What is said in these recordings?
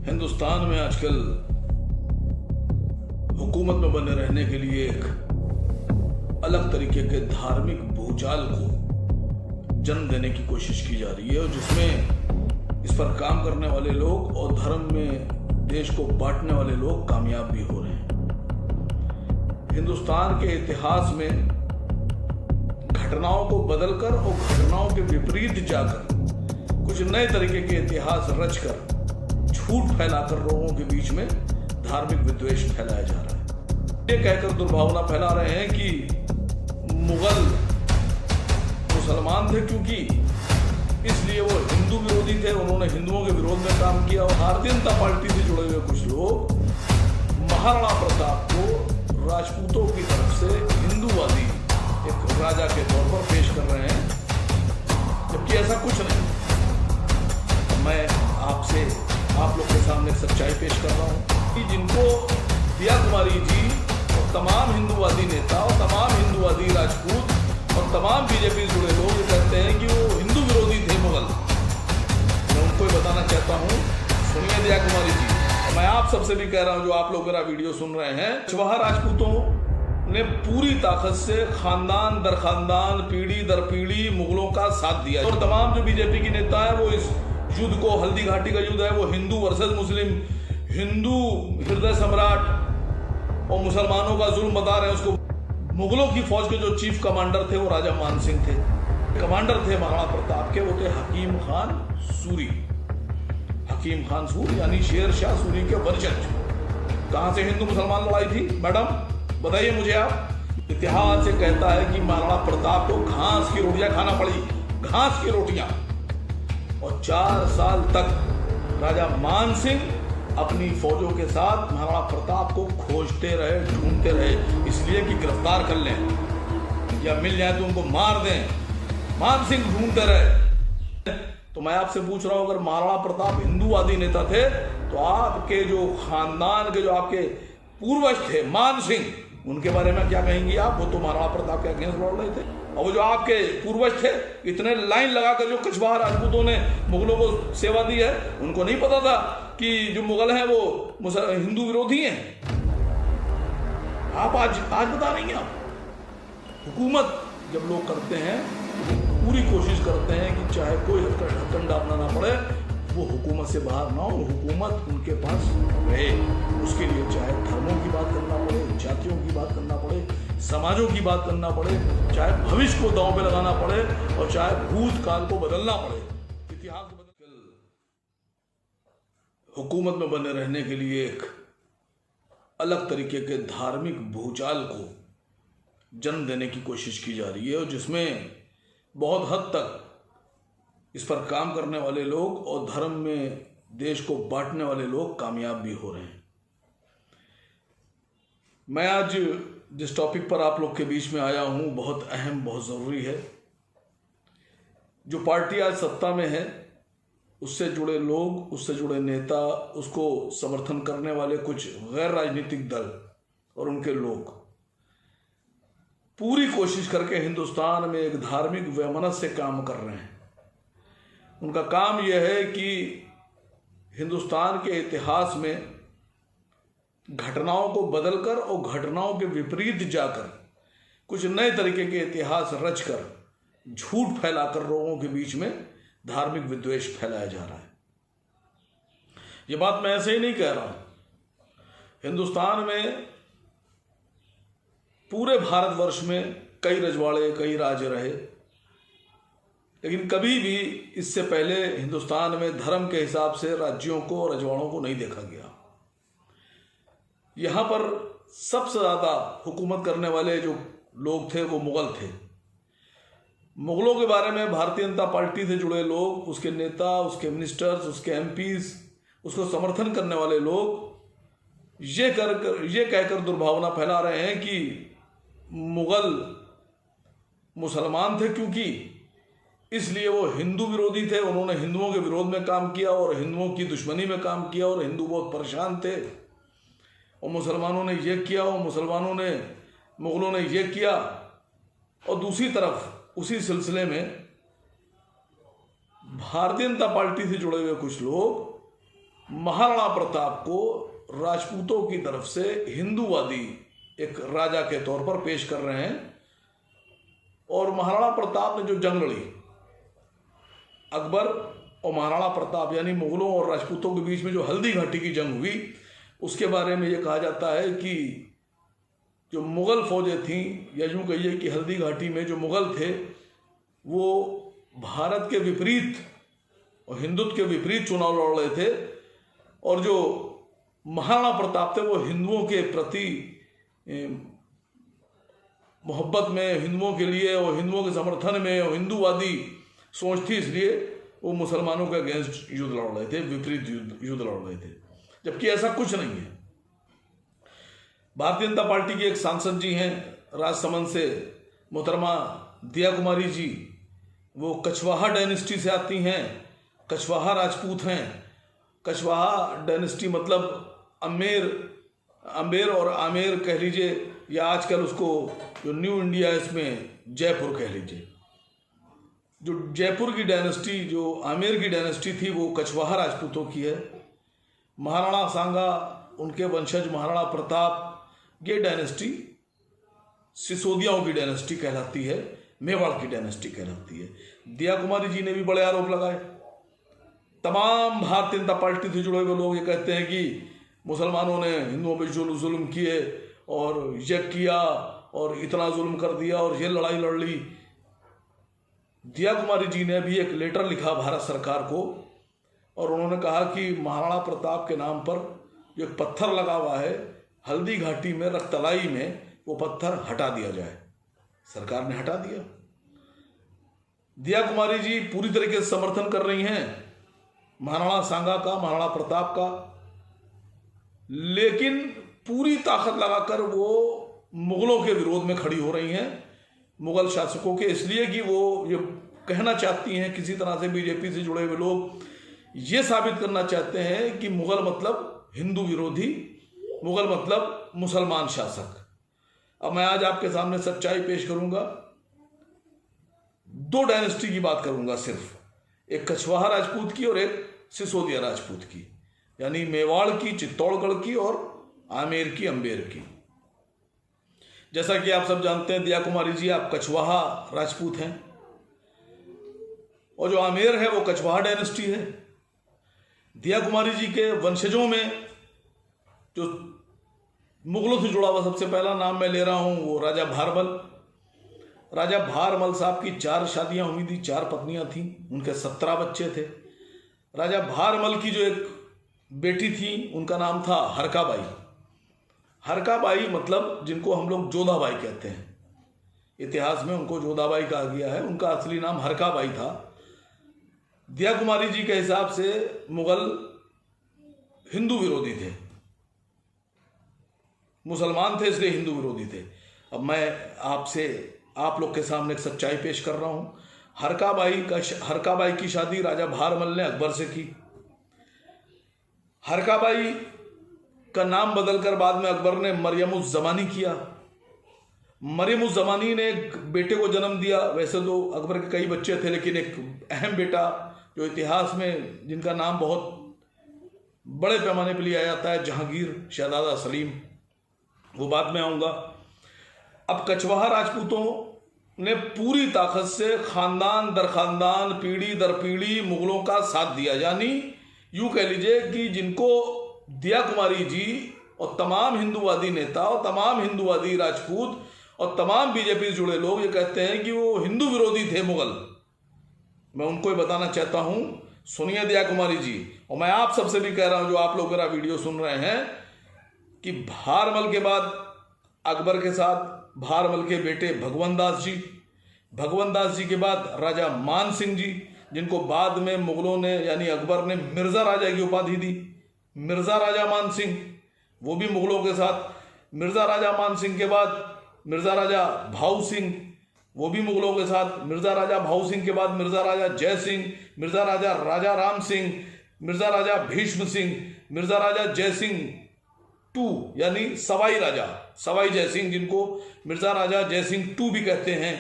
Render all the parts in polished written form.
हिंदुस्तान में आजकल हुकूमत में बने रहने के लिए एक अलग तरीके के धार्मिक भूचाल को जन्म देने की कोशिश की जा रही है, और जिसमें इस पर काम करने वाले लोग और धर्म में देश को बांटने वाले लोग कामयाब भी हो रहे हैं। हिंदुस्तान के इतिहास में घटनाओं को बदलकर और घटनाओं के विपरीत जाकर कुछ नए तरीके के इतिहास रचकर झूठ फैलाकर लोगों के बीच में धार्मिक विद्वेष फैलाया जा रहा है। ये कहकर दुर्भावना फैला रहे हैं कि मुगल मुसलमान थे, क्योंकि इसलिए वो हिंदू विरोधी थे, उन्होंने हिंदुओं के विरोध में काम किया। और भारतीय जनता पार्टी से जुड़े हुए कुछ लोग महाराणा प्रताप को राजपूतों की तरफ से हिंदूवादी एक राजा के तौर पर पेश कर रहे हैं, जबकि ऐसा कुछ नहीं। मैं आपसे आप लोग के सामने सच्चाई पेश कर रहा हूं कि जिनको दिया कुमारी जी और तमाम हिंदूवादी नेता और तमाम हिंदूवादी राजपूत और तमाम बीजेपी से जुड़े लोग कहते हैं कि वो हिंदू विरोधी थे मुगल। मैं उनको बताना चाहता हूं, सुनिए दिया कुमारी जी, मैं आप सबसे भी कह रहा हूं जो आप लोग मेरा वीडियो सुन रहे हैं, चवाहा राजपूतों ने पूरी ताकत से खानदान दर खानदान पीढ़ी दर पीढ़ी मुगलों का साथ दिया, और तमाम जो बीजेपी की नेता है वो इस युद्ध को, हल्दी घाटी का युद्ध है वो हिंदू वर्सेस मुस्लिम, हिंदू हृदय सम्राट और मुसलमानों का जुल्म बता रहे हैं उसको। मुगलों की फौज के जो चीफ कमांडर थे वो राजा मान सिंह थे, कमांडर थे महाराणा प्रताप के, वो थे हकीम खान सूरी। हकीम खान सूरी यानी शेर शाह सूरी के वंशज। कहां से हिंदू मुसलमान लड़ाई थी मैडम, बताइए मुझे आप। इतिहास से कहता है कि महाराणा प्रताप को घास की रोटियां खाना पड़ी, घास की रोटियां, और 4 साल तक राजा मान सिंह अपनी फौजों के साथ महाराणा प्रताप को खोजते रहे, ढूंढते रहे, इसलिए कि गिरफ्तार कर लें या मिल जाए तो उनको मार दें। मान सिंह ढूंढते रहे। तो मैं आपसे पूछ रहा हूं, अगर महाराणा प्रताप हिंदूवादी नेता थे तो आपके जो खानदान के जो आपके पूर्वज थे मान सिंह, उनके बारे में क्या कहेंगी आप? वो तो महाराणा प्रताप के अगेंस्ट लड़ रहे थे, और वो जो आपके पूर्वज थे इतने लाइन लगाकर जो कछवाहा राजपूतों ने मुगलों को सेवा दी है, उनको नहीं पता था कि जो मुगल हैं वो हिंदू विरोधी हैं। आप आज बता रही हैं। आप हुकूमत जब लोग करते हैं पूरी कोशिश करते हैं कि चाहे कोई हथकंडा अपनाना पड़े वो हुकूमत से बाहर ना हो, हुकूमत उनके पास रहे। उसके लिए चाहे धर्मों की बात करना पड़े, जातियों की बात करना पड़े, समाजों की बात करना पड़े, चाहे भविष्य को दांव पे लगाना पड़े और चाहे भूतकाल को बदलना पड़े, इतिहास को बदल। हुकूमत में बने रहने के लिए एक अलग तरीके के धार्मिक भूचाल को जन्म देने की कोशिश की जा रही है, और जिसमें बहुत हद तक इस पर काम करने वाले लोग और धर्म में देश को बांटने वाले लोग कामयाब भी हो रहे हैं। मैं आज जिस टॉपिक पर आप लोग के बीच में आया हूं बहुत अहम, बहुत ज़रूरी है। जो पार्टी आज सत्ता में है उससे जुड़े लोग, उससे जुड़े नेता, उसको समर्थन करने वाले कुछ गैर राजनीतिक दल और उनके लोग पूरी कोशिश करके हिंदुस्तान में एक धार्मिक वैमनस्य से काम कर रहे हैं। उनका काम यह है कि हिंदुस्तान के इतिहास में घटनाओं को बदलकर और घटनाओं के विपरीत जाकर कुछ नए तरीके के इतिहास रचकर झूठ फैलाकर लोगों के बीच में धार्मिक विद्वेष फैलाया जा रहा है। ये बात मैं ऐसे ही नहीं कह रहा। हिंदुस्तान में पूरे भारतवर्ष में कई रजवाड़े, कई राज रहे, लेकिन कभी भी इससे पहले हिंदुस्तान में धर्म के हिसाब से राज्यों को और रजवाड़ों को नहीं देखा गया। यहां पर सबसे ज्यादा हुकूमत करने वाले जो लोग थे वो मुगल थे। मुगलों के बारे में भारतीय जनता पार्टी से जुड़े लोग, उसके नेता, उसके मिनिस्टर्स, उसके एमपीज, उसको समर्थन करने वाले लोग ये कहकर दुर्भावना फैला रहे हैं कि मुगल मुसलमान थे, क्योंकि इसलिए वो हिंदू विरोधी थे, उन्होंने हिंदुओं के विरोध में काम किया और हिंदुओं की दुश्मनी में काम किया, और हिंदू बहुत परेशान थे, और मुसलमानों ने ये किया और मुगलों ने ये किया। और दूसरी तरफ उसी सिलसिले में भारतीय जनता पार्टी से जुड़े हुए कुछ लोग महाराणा प्रताप को राजपूतों की तरफ से हिंदूवादी एक राजा के तौर पर पेश कर रहे हैं। और महाराणा प्रताप ने जो जंग लड़ी, अकबर और महाराणा प्रताप यानी मुगलों और राजपूतों के बीच में जो हल्दी घाटी की जंग हुई, उसके बारे में ये कहा जाता है कि जो मुग़ल फौजें थीं, या यूँ कहिए कि हल्दी घाटी में जो मुग़ल थे वो भारत के विपरीत और हिंदुत्व के विपरीत चुनाव लड़ रहे थे, और जो महाराणा प्रताप थे वो हिंदुओं के प्रति मोहब्बत में, हिंदुओं के लिए और हिंदुओं के समर्थन में और हिंदूवादी सोच थी, इसलिए वो मुसलमानों के अगेंस्ट युद्ध लड़ रहे थे, विपरीत युद्ध लड़ रहे थे, जबकि ऐसा कुछ नहीं है। भारतीय जनता पार्टी के एक सांसद जी हैं राजसमंद से, मोहतरमा दिया कुमारी जी, वो कछवाहा डायनेस्टी से आती हैं, कछवाहा राजपूत हैं। कछवाहा डायनेस्टी मतलब अम्बेर और आमेर कह लीजिए, या आजकल उसको जो न्यू इंडिया है इसमें जयपुर कह लीजिए। जो जयपुर की डायनेस्टी, जो आमेर की डायनेस्टी थी, वो कछवाहा राजपूतों की है। महाराणा सांगा, उनके वंशज महाराणा प्रताप, ये डायनेस्टी सिसोदियाओं की डायनेस्टी कहलाती है, मेवाड़ की डायनेस्टी कहलाती है। दिया कुमारी जी ने भी बड़े आरोप लगाए। तमाम भारतीय जनता पार्टी से जुड़े हुए लोग ये कहते हैं कि मुसलमानों ने हिंदुओं पर जुल्म किए और ये किया और इतना जुल्म कर दिया और ये लड़ाई लड़ ली। दिया कुमारी जी ने भी एक लेटर लिखा भारत सरकार को, और उन्होंने कहा कि महाराणा प्रताप के नाम पर जो एक पत्थर लगा हुआ है हल्दी घाटी में, रक्तलाई में, वो पत्थर हटा दिया जाए। सरकार ने हटा दिया। दिया कुमारी जी पूरी तरीके से समर्थन कर रही हैं महाराणा सांगा का, महाराणा प्रताप का, लेकिन पूरी ताकत लगाकर वो मुगलों के विरोध में खड़ी हो रही हैं, मुगल शासकों के, इसलिए कि वो ये कहना चाहती हैं, किसी तरह से बीजेपी से जुड़े हुए लोग ये साबित करना चाहते हैं कि मुगल मतलब हिंदू विरोधी, मुगल मतलब मुसलमान शासक। अब मैं आज आपके सामने सच्चाई पेश करूंगा। दो डायनेस्टी की बात करूंगा सिर्फ, एक कछवाहा राजपूत की और एक सिसोदिया राजपूत की, यानी मेवाड़ की, चित्तौड़गढ़ की और आमेर की, अम्बेर की। जैसा कि आप सब जानते हैं, दिया कुमारी जी आप कछवाहा राजपूत हैं, और जो आमेर है वो कछवाहा डायनेस्टी है। दिया कुमारी जी के वंशजों में जो मुगलों से जुड़ा हुआ सबसे पहला नाम मैं ले रहा हूं, वो राजा भारमल। राजा भारमल साहब की 4 शादियां हुई थी, 4 पत्नियां थीं, उनके 17 बच्चे थे। राजा भारमल की जो एक बेटी थी, उनका नाम था हरकाबाई। हरकाबाई मतलब जिनको हम लोग जोधाबाई कहते हैं, इतिहास में उनको जोधाबाई कहा गया है, उनका असली नाम हरकाबाई था। दिया कुमारी जी के हिसाब से मुगल हिंदू विरोधी थे, मुसलमान थे, इसलिए हिंदू विरोधी थे। अब मैं आप लोग के सामने एक सच्चाई पेश कर रहा हूं। हरकाबाई की शादी राजा भारमल ने अकबर से की। हरकाबाई का नाम बदलकर बाद में अकबर ने मरियम-उज़-ज़मानी किया। मरियम-उज़-ज़मानी ने एक बेटे को जन्म दिया। वैसे तो अकबर के कई बच्चे थे, लेकिन एक अहम बेटा जो इतिहास में जिनका नाम बहुत बड़े पैमाने पर लिया जाता है, जहांगीर शहजादा सलीम, वो बाद में आऊँगा। अब कछवाहा राजपूतों ने पूरी ताकत से खानदान दर खानदान, पीढ़ी दर पीढ़ी मुगलों का साथ दिया, यानी यूँ कह लीजिए कि जिनको दिया कुमारी जी और तमाम हिंदूवादी नेता और तमाम हिंदूवादी राजपूत और तमाम बीजेपी से जुड़े लोग ये कहते हैं कि वो हिंदू विरोधी थे मुगल। मैं उनको ये बताना चाहता हूँ, सुनिए दिया कुमारी जी, और मैं आप सबसे भी कह रहा हूँ जो आप लोग मेरा वीडियो सुन रहे हैं, कि भारमल के बाद अकबर के साथ भारमल के बेटे भगवंत दास जी के बाद राजा मान सिंह जी, जिनको बाद में मुगलों ने यानी अकबर ने मिर्ज़ा राजा की उपाधि दी, मिर्ज़ा राजा मान सिंह, वो भी मुगलों के साथ। मिर्ज़ा राजा मान सिंह के बाद मिर्ज़ा राजा भाऊ सिंह, वो भी मुगलों के साथ। मिर्ज़ा राजा भाऊ सिंह के बाद मिर्ज़ा राजा जय सिंह, मिर्ज़ा राजा राम सिंह, मिर्ज़ा राजा भीष्म सिंह, मिर्ज़ा राजा जय सिंह टू यानी सवाई जय सिंह, जिनको मिर्ज़ा राजा जय सिंह टू भी कहते हैं।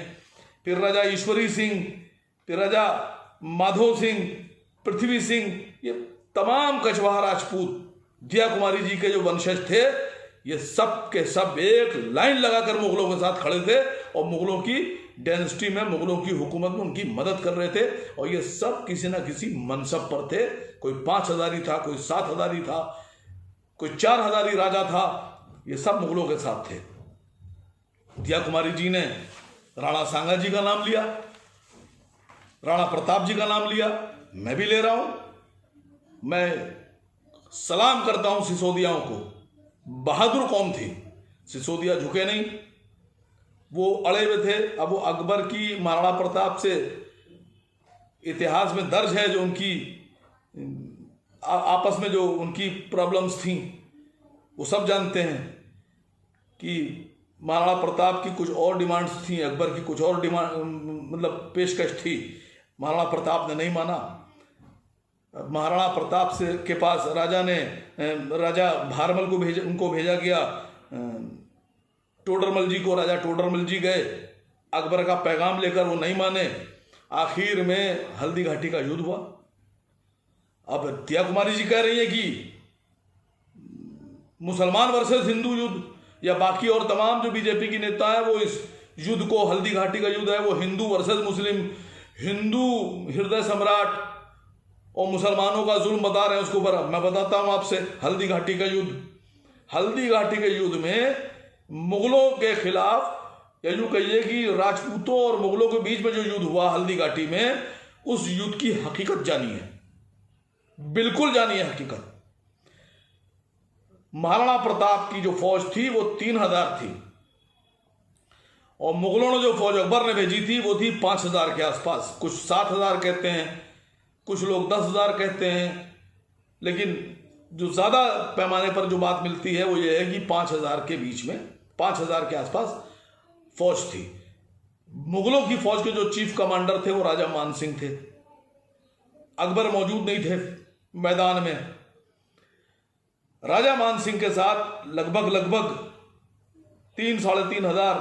फिर राजा ईश्वरी सिंह, फिर राजा माधो सिंह, पृथ्वी सिंह, ये तमाम कछवाहा राजपूत दिया कुमारी जी के जो वंशज थे, ये सब के सब एक लाइन लगाकर मुगलों के साथ खड़े थे और मुगलों की डायनेस्टी में, मुगलों की हुकूमत में उनकी मदद कर रहे थे। और ये सब किसी ना किसी मनसब पर थे। कोई 5000 था, कोई 7000 था, कोई 4000 राजा था। ये सब मुगलों के साथ थे। दिया कुमारी जी ने राणा सांगा जी का नाम लिया, राणा प्रताप जी का नाम लिया, मैं भी ले रहा हूं। मैं सलाम करता हूं सिसोदियाओं को। बहादुर कौम थी, सिसोदिया झुके नहीं, वो अड़े हुए थे। अब वो अकबर की, महाराणा प्रताप से इतिहास में दर्ज है जो उनकी आपस में जो उनकी प्रॉब्लम्स थी, वो सब जानते हैं कि महाराणा प्रताप की कुछ और डिमांड्स थी, अकबर की कुछ और डिमांड मतलब पेशकश थी। महाराणा प्रताप ने नहीं माना। महाराणा प्रताप से के पास राजा भारमल को उनको भेजा गया, टोडरमल जी को। राजा टोडरमल जी गए अकबर का पैगाम लेकर, वो नहीं माने। आखिर में हल्दी घाटी का युद्ध हुआ। अब दिया कुमारी जी कह रही है कि मुसलमान वर्सेस हिंदू युद्ध, या बाकी और तमाम जो बीजेपी की नेता है वो इस युद्ध को, हल्दी घाटी का युद्ध है वो हिंदू वर्सेस मुस्लिम, हिंदू हृदय सम्राट और मुसलमानों का जुल्म बता रहे हैं उसको। पर मैं बताता हूं आपसे, हल्दी घाटी का युद्ध, हल्दी घाटी के युद्ध में मुगलों के खिलाफ, या यूं कहिए कि राजपूतों और मुगलों के बीच में जो युद्ध हुआ हल्दी घाटी में, उस युद्ध की हकीकत जानिए, बिल्कुल जानिए हकीकत। महाराणा प्रताप की जो फौज थी वो 3000 थी, और मुगलों ने जो फौज अकबर ने भेजी थी वो थी 5000 के आसपास। कुछ 7000 कहते हैं, कुछ लोग 10,000 कहते हैं, लेकिन जो ज्यादा पैमाने पर जो बात मिलती है वो ये है कि 5000 के बीच में, 5000 के आसपास फौज थी। मुगलों की फौज के जो चीफ कमांडर थे वो राजा मान सिंह थे। अकबर मौजूद नहीं थे मैदान में। राजा मान सिंह के साथ लगभग 3-3,500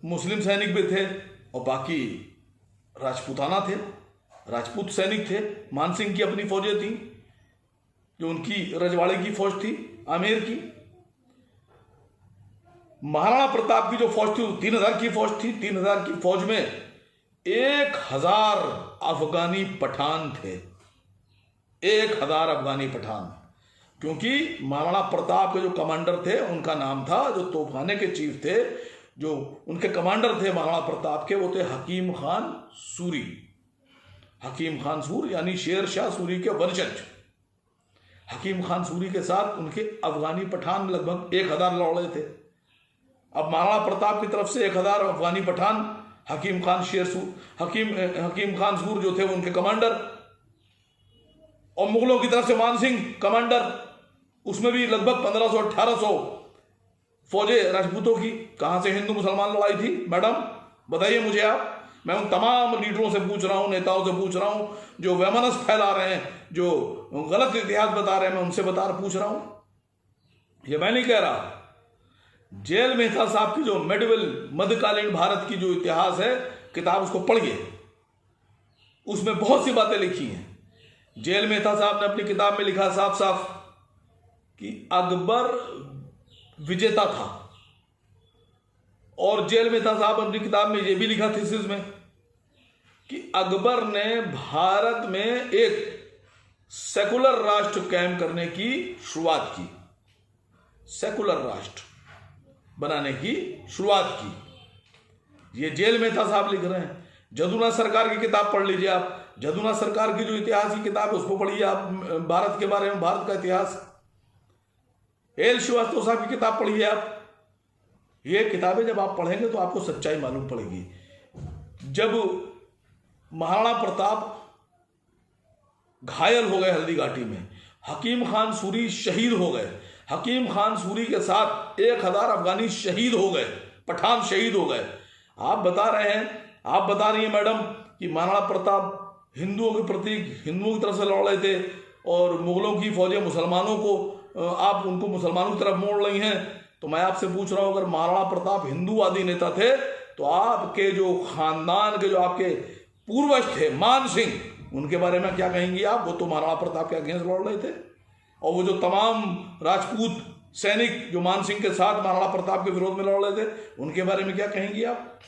मुस्लिम सैनिक भी थे, और बाकी राजपूताना थे, राजपूत सैनिक थे। मान सिंह की अपनी फौजें थी, जो उनकी रजवाड़े की फौज थी, आमेर की। महाराणा प्रताप की जो फौज थी वो 3000 की फौज थी। 3000 की फौज में 1000 अफगानी पठान थे, 1000 अफगानी पठान। क्योंकि महाराणा प्रताप के जो कमांडर थे उनका नाम था, जो तोपखाने के चीफ थे, जो उनके कमांडर थे महाराणा प्रताप के, वो थे हकीम खान सूरी। हकीम खान सूर यानी शेर शाह सूरी के वंशज। हकीम खान सूरी के साथ उनके अफगानी पठान लगभग 1000 लौड़े थे। अब महाराणा प्रताप की तरफ से 1000 अफगानी पठान, हकीम खान सूर जो थे वो उनके कमांडर, और मुगलों की तरफ से मान सिंह कमांडर, उसमें भी लगभग 1500-1800 फौजें राजपूतों की। कहां से हिंदू मुसलमान लड़ाई थी मैडम, बताइए मुझे आप। मैं उन तमाम लीडरों से पूछ रहा हूं, नेताओं से पूछ रहा हूं, जो वैमनस फैला रहे हैं, जो गलत इतिहास बता रहे हैं, मैं उनसे पूछ रहा हूं। ये मैं नहीं कह रहा। जेल मेहता साहब की जो मेडिवल मध्यकालीन भारत की जो इतिहास है किताब, उसको पढ़िए, उसमें बहुत सी बातें लिखी हैं। जेल मेहता साहब ने अपनी किताब में लिखा साफ साफ कि अकबर विजेता था। और जेल मेहता साहब अपनी किताब में यह भी लिखा थीसिस में कि अकबर ने भारत में एक सेकुलर राष्ट्र कायम करने की शुरुआत की, सेकुलर राष्ट्र बनाने की शुरुआत की। ये जेल मेहता साहब लिख रहे हैं। जदुनाथ सरकार की किताब पढ़ लीजिए आप। जदुनाथ सरकार की जो इतिहास की किताब है उसको पढ़िए आप, भारत के बारे में, भारत का इतिहास। एल श्रीवास्तव साहब की किताब पढ़िए आप। ये किताबें जब आप पढ़ेंगे तो आपको सच्चाई मालूम पड़ेगी। जब महाराणा प्रताप घायल हो गए हल्दी घाटी में, हकीम खान सूरी शहीद हो गए, हकीम खान सूरी के साथ 1000 अफगानी शहीद हो गए, पठान शहीद हो गए। आप बता रहे हैं, आप बता रही हैं मैडम कि महाराणा प्रताप हिंदुओं के प्रतीक, हिंदुओं की तरफ से लड़ रहे थे, और मुगलों की फौजें मुसलमानों को, आप उनको मुसलमानों की तरफ मोड़ रही हैं। तो मैं आपसे पूछ रहा हूं, अगर महाराणा प्रताप हिंदूवादी नेता थे तो आपके जो खानदान के जो आपके पूर्वज थे, मान सिंह, उनके बारे में क्या कहेंगी आप? वो तो महाराणा प्रताप के अगेंस्ट लड़ रहे थे। और वो जो तमाम राजपूत सैनिक जो मान सिंह के साथ महाराणा प्रताप के विरोध में लड़ रहे थे, उनके बारे में क्या कहेंगी आप?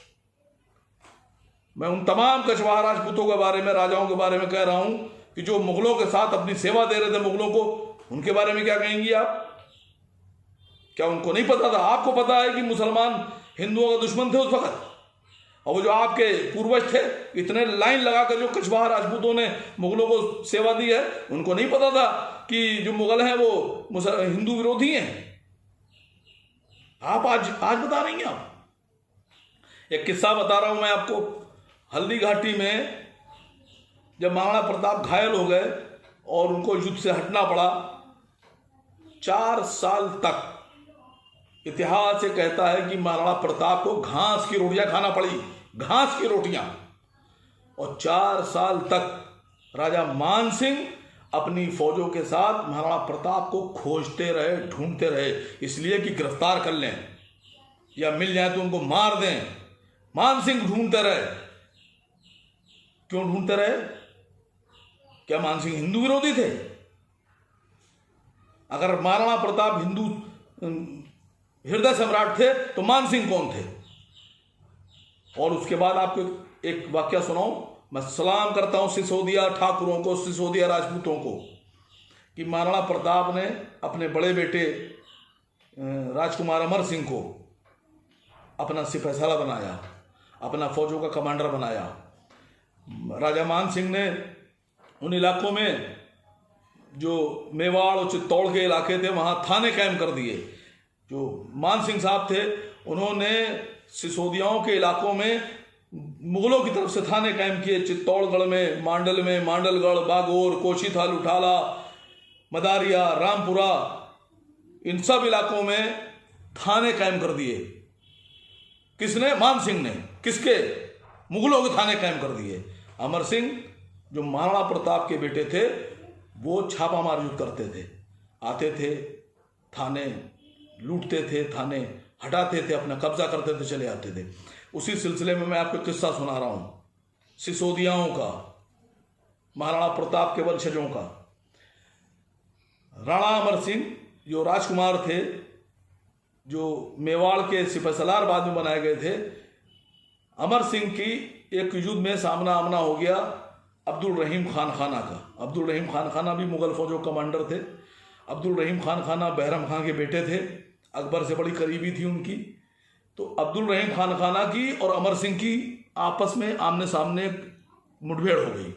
मैं उन तमाम कछवाहा राजपूतों के बारे में, राजाओं के बारे में कह रहा हूं कि जो मुगलों के साथ अपनी सेवा दे रहे थे मुगलों को, उनके बारे में क्या कहेंगी आप? क्या उनको नहीं पता था? आपको पता है कि मुसलमान हिंदुओं का दुश्मन थे उस वक्त, और वो जो आपके पूर्वज थे, इतने लाइन लगाकर जो कछवाहा राजपूतों ने मुगलों को सेवा दी है, उनको नहीं पता था कि जो मुगल हैं वो हिंदू विरोधी हैं। आप आज बता रही हैं। आप एक किस्सा बता रहा हूं मैं आपको। हल्दी घाटी में जब महाराणा प्रताप घायल हो गए और उनको युद्ध से हटना पड़ा, 4 साल तक इतिहास ये कहता है कि महाराणा प्रताप को घास की रोटियां खाना पड़ी, घास की रोटियां। और 4 साल तक राजा मान सिंह अपनी फौजों के साथ महाराणा प्रताप को खोजते रहे, ढूंढते रहे, इसलिए कि गिरफ्तार कर लें या मिल जाए तो उनको मार दें। मान सिंह ढूंढते रहे। क्यों ढूंढते रहे? क्या मान सिंह हिंदू विरोधी थे? अगर महाराणा प्रताप हिंदू हृदय सम्राट थे तो मान सिंह कौन थे? और उसके बाद आपको एक वाक्य सुनाऊं। मैं सलाम करता हूं सिसोदिया ठाकुरों को, सिसोदिया राजपूतों को, कि महाराणा प्रताप ने अपने बड़े बेटे राजकुमार अमर सिंह को अपना सिपहसाला बनाया, अपना फौजों का कमांडर बनाया। राजा मान सिंह ने उन इलाकों में जो मेवाड़ और चित्तौड़ के इलाके थे वहां थाने कायम कर दिए। जो मान सिंह साहब थे उन्होंने सिसोदियाओं के इलाकों में मुगलों की तरफ से थाने कायम किए। चित्तौड़गढ़ में, मांडलगढ़, बागोर, कोशीथाल, उठाला, मदारिया, रामपुरा, इन सब इलाकों में थाने कायम कर दिए। किसने? मान सिंह ने। किसके? मुगलों के थाने कायम कर दिए। अमर सिंह जो महाराणा प्रताप के बेटे थे, वो छापामार युद्ध करते थे, आते थे, थाने लूटते थे, थाने हटाते थे, अपना कब्जा करते थे, चले आते थे। उसी सिलसिले में मैं आपको किस्सा सुना रहा हूं सिसोदियाओं का, महाराणा प्रताप के वंशजों का। राणा अमर सिंह जो राजकुमार थे, जो मेवाड़ के सिपहसालार बाद में बनाए गए थे, अमर सिंह की एक युद्ध में सामना आमना हो गया अब्दुल रहीम खान खाना का। अब्दुल रहीम खान खाना भी मुगल फौजों कमांडर थे। अब्दुल रहीम खान खाना बहरम खान के बेटे थे, अकबर से बड़ी करीबी थी उनकी। तो अब्दुल रहीम खान खाना की और अमर सिंह की आपस में आमने सामने मुठभेड़ हो गई।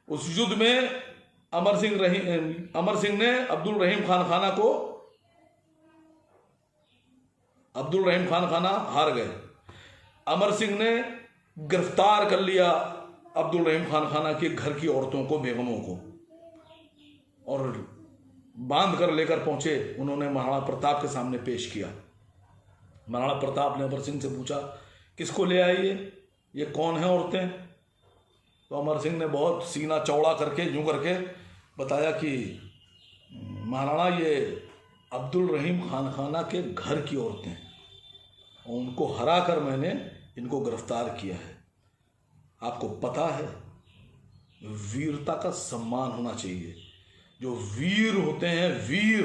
उस युद्ध में अमर सिंह ने अब्दुल रहीम खान खाना हार गए। अमर सिंह ने गिरफ्तार कर लिया अब्दुल रहीम खान खाना के घर की औरतों को, बेगमों को, और बांध कर लेकर पहुंचे। उन्होंने महाराणा प्रताप के सामने पेश किया। महाराणा प्रताप ने अमर सिंह से पूछा, किसको ले आई ये कौन है औरतें? तो अमर सिंह ने बहुत सीना चौड़ा करके, यूं करके बताया कि महाराणा, ये अब्दुल रहीम खान खाना के घर की औरतें हैं और उनको हरा कर मैंने इनको गिरफ्तार किया है। आपको पता है, वीरता का सम्मान होना चाहिए। जो वीर होते हैं, वीर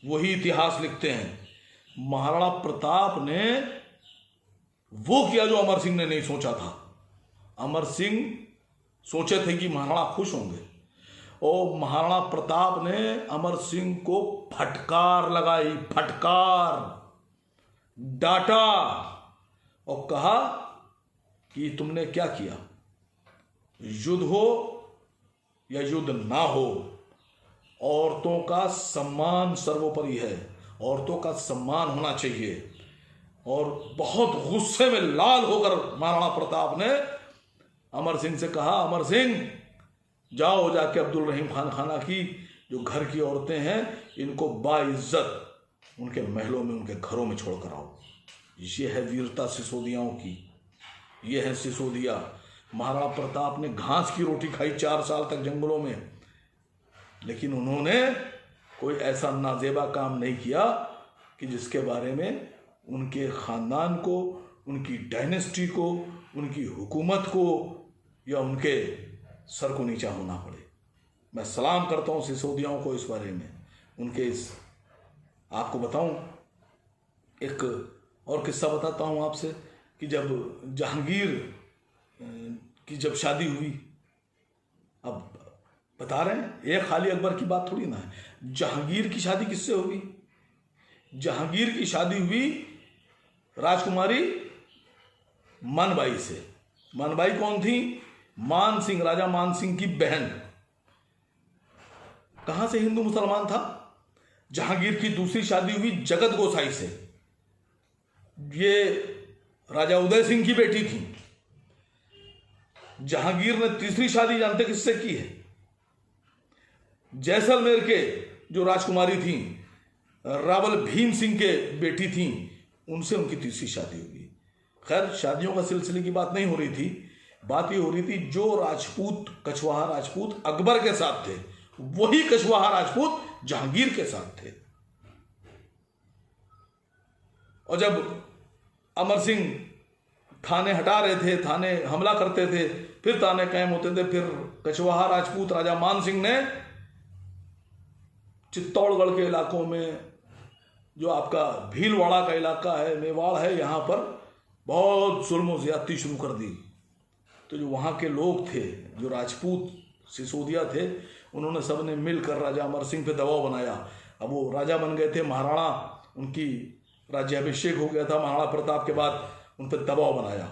वही इतिहास लिखते हैं। महाराणा प्रताप ने वो किया जो अमर सिंह ने नहीं सोचा था। अमर सिंह सोचे थे कि महाराणा खुश होंगे, और महाराणा प्रताप ने अमर सिंह को फटकार लगाई, फटकार, डांटा और कहा कि तुमने क्या किया? युद्ध हो या युद्ध ना हो, औरतों का सम्मान सर्वोपरि है, औरतों का सम्मान होना चाहिए। और बहुत गुस्से में लाल होकर महाराणा प्रताप ने अमर सिंह से कहा, अमर सिंह जाओ, जाके अब्दुल रहीम खान खाना की जो घर की औरतें हैं, इनको बाइज्जत उनके महलों में, उनके घरों में छोड़ कर आओ। ये है वीरता सिसोदियाओं की, ये है सिसोदिया। महाराणा प्रताप ने घास की रोटी खाई 4 साल तक जंगलों में, लेकिन उन्होंने कोई ऐसा नाजेबा काम नहीं किया कि जिसके बारे में उनके ख़ानदान को, उनकी डायनेस्टी को, उनकी हुकूमत को या उनके सर को नीचा होना पड़े। मैं सलाम करता हूँ सिसोदियाओं को इस बारे में, उनके इस। आपको बताऊं एक और किस्सा बताता हूँ आपसे कि जब जहांगीर की जब शादी हुई, अब बता रहे हैं एक खाली अकबर की बात थोड़ी ना है। जहांगीर की शादी किससे हुई? जहांगीर की शादी हुई राजकुमारी मानबाई से। मानबाई कौन थी? मान सिंह, राजा मान सिंह की बहन। कहां से हिंदू मुसलमान था? जहांगीर की दूसरी शादी हुई जगत गोसाई से, ये राजा उदय सिंह की बेटी थी। जहांगीर ने तीसरी शादी जानते किससे की है? जैसलमेर के जो राजकुमारी थी, रावल भीम सिंह के बेटी थी, उनसे उनकी तीसरी शादी हुई। खैर, शादियों का सिलसिले की बात नहीं हो रही थी, बात ये हो रही थी जो राजपूत, कछवाहा राजपूत अकबर के साथ थे, वही कछवाहा राजपूत जहांगीर के साथ थे। और जब अमर सिंह थाने हटा रहे थे, थाने हमला करते थे, फिर थाने कायम होते थे, फिर कछवाहा राजपूत राजा मान सिंह ने चित्तौड़गढ़ के इलाकों में, जो आपका भीलवाड़ा का इलाका है, मेवाड़ है, यहां पर बहुत जुल्म और ज्यादती शुरू कर दी। तो जो वहां के लोग थे, जो राजपूत सिसोदिया थे, उन्होंने सबने मिलकर राजा अमर सिंह पे दबाव बनाया। अब वो राजा बन गए थे, महाराणा, उनकी राज्याभिषेक हो गया था महाराणा प्रताप के बाद, उन पर दबाव बनाया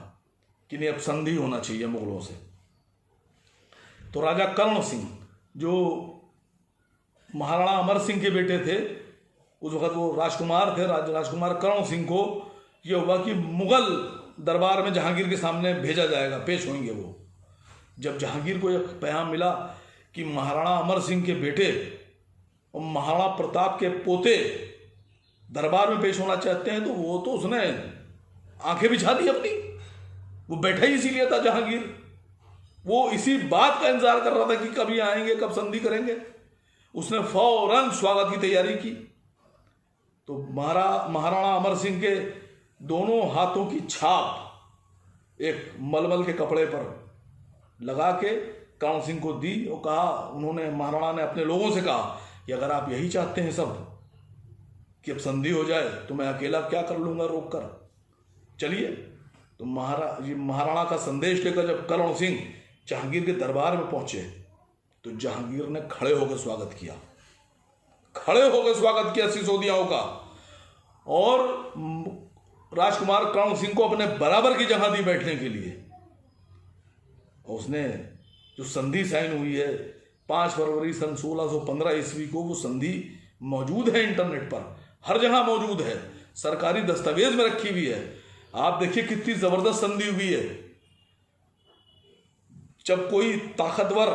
कि नहीं अब संधि होना चाहिए मुगलों से। तो राजा कर्ण सिंह जो महाराणा अमर सिंह के बेटे थे, उस वक्त वो राजकुमार थे, राजकुमार कर्ण सिंह को यह हुआ कि मुगल दरबार में जहांगीर के सामने भेजा जाएगा, पेश होंगे वो। जब जहांगीर को एक पैगाम मिला कि महाराणा अमर सिंह के बेटे और महाराणा प्रताप के पोते दरबार में पेश होना चाहते हैं, तो वो तो उसने आंखें बिछा दी अपनी। वो बैठा ही इसीलिए था जहांगीर, वो इसी बात का इंतजार कर रहा था कि कभी आएंगे, कब संधि करेंगे। उसने फौरन स्वागत की तैयारी की। तो महाराणा अमर सिंह के दोनों हाथों की छाप एक मलमल के कपड़े पर लगा के कर्ण सिंह को दी और कहा, उन्होंने, महाराणा ने अपने लोगों से कहा कि अगर आप यही चाहते हैं सब कि अब संधि हो जाए, तो मैं अकेला क्या कर लूंगा रोक कर, चलिए। तो महाराणा का संदेश लेकर जब कर्ण सिंह जहांगीर के दरबार में पहुंचे, तो जहांगीर ने खड़े होकर स्वागत किया, खड़े होकर स्वागत किया सिसोदियाओं का, और राजकुमार कर्ण सिंह को अपने बराबर की जगह दी बैठने के लिए। और उसने जो संधि साइन हुई है 5 फरवरी सन 1615 ईस्वी को, वो संधि मौजूद है, इंटरनेट पर हर जगह मौजूद है, सरकारी दस्तावेज में रखी हुई है। आप देखिए कितनी जबरदस्त संधि हुई है। जब कोई ताकतवर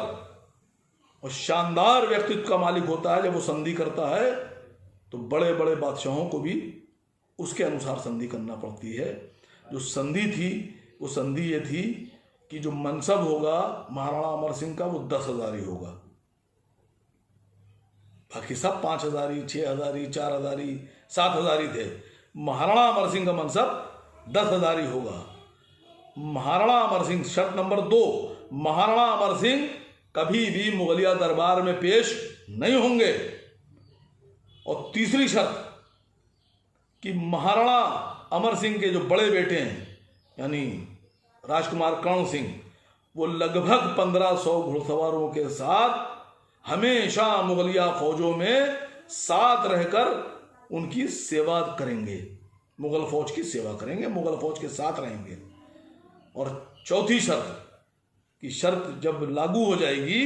और शानदार व्यक्तित्व का मालिक होता है, जब वो संधि करता है, तो बड़े बड़े बादशाहों को भी उसके अनुसार संधि करना पड़ती है। जो संधि थी, वो संधि ये थी कि जो मनसब होगा महाराणा अमर सिंह का, वो 10,000 ही होगा, बाकी सब 5,000 ही, 6,000 ही, 4,000 ही, 7,000 ही थे। महाराणा अमर सिंह का मनसब 10,000 ही होगा। महाराणा अमर सिंह, शर्त नंबर 2, महाराणा अमर सिंह कभी भी मुगलिया दरबार में पेश नहीं होंगे। और तीसरी शर्त कि महाराणा अमर सिंह के जो बड़े बेटे हैं, यानी राजकुमार कर्ण सिंह, वो लगभग 1500 घुड़सवारों के साथ हमेशा मुगलिया फौजों में साथ रहकर उनकी सेवा करेंगे, मुगल फौज की सेवा करेंगे, मुगल फौज के साथ रहेंगे। और चौथी शर्त की शर्त जब लागू हो जाएगी,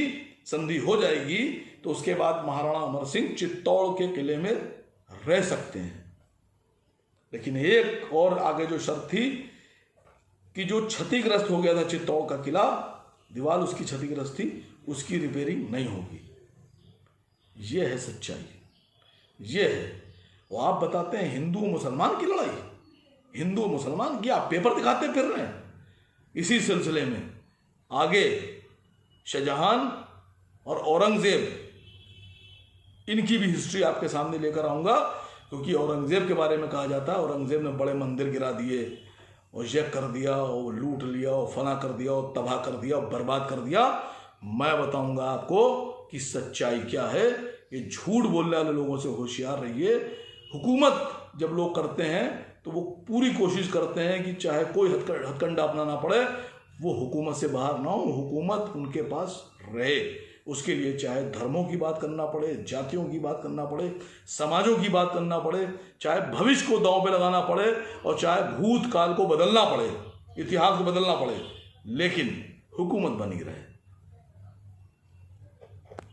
संधि हो जाएगी, तो उसके बाद महाराणा अमर सिंह चित्तौड़ के किले में रह सकते हैं। लेकिन एक और आगे जो शर्त थी कि जो क्षतिग्रस्त हो गया था चित्तौड़ का किला, दीवार उसकी क्षतिग्रस्त थी, उसकी रिपेयरिंग नहीं होगी। ये है सच्चाई, ये है। वो आप बताते हैं हिंदू मुसलमान की लड़ाई, हिंदू मुसलमान की आप पेपर दिखाते फिर रहे हैं। इसी सिलसिले में आगे शाहजहां और औरंगजेब, इनकी भी हिस्ट्री आपके सामने लेकर आऊंगा, क्योंकि औरंगजेब के बारे में कहा जाता है औरंगजेब ने बड़े मंदिर गिरा दिए और ये कर दिया और लूट लिया और फना कर दिया और तबाह कर दिया और बर्बाद कर दिया। मैं बताऊंगा आपको कि सच्चाई क्या है। ये झूठ बोलने वाले लोगों से होशियार रहिए। हुकूमत जब लोग करते हैं तो वो पूरी कोशिश करते हैं कि चाहे कोई हथकंडा अपनाना पड़े, वो हुकूमत से बाहर ना हो, हुकूमत उनके पास रहे। उसके लिए चाहे धर्मों की बात करना पड़े, जातियों की बात करना पड़े, समाजों की बात करना पड़े, चाहे भविष्य को दांव पे लगाना पड़े और चाहे भूतकाल को बदलना पड़े, इतिहास को बदलना पड़े, लेकिन हुकूमत बनी रहे।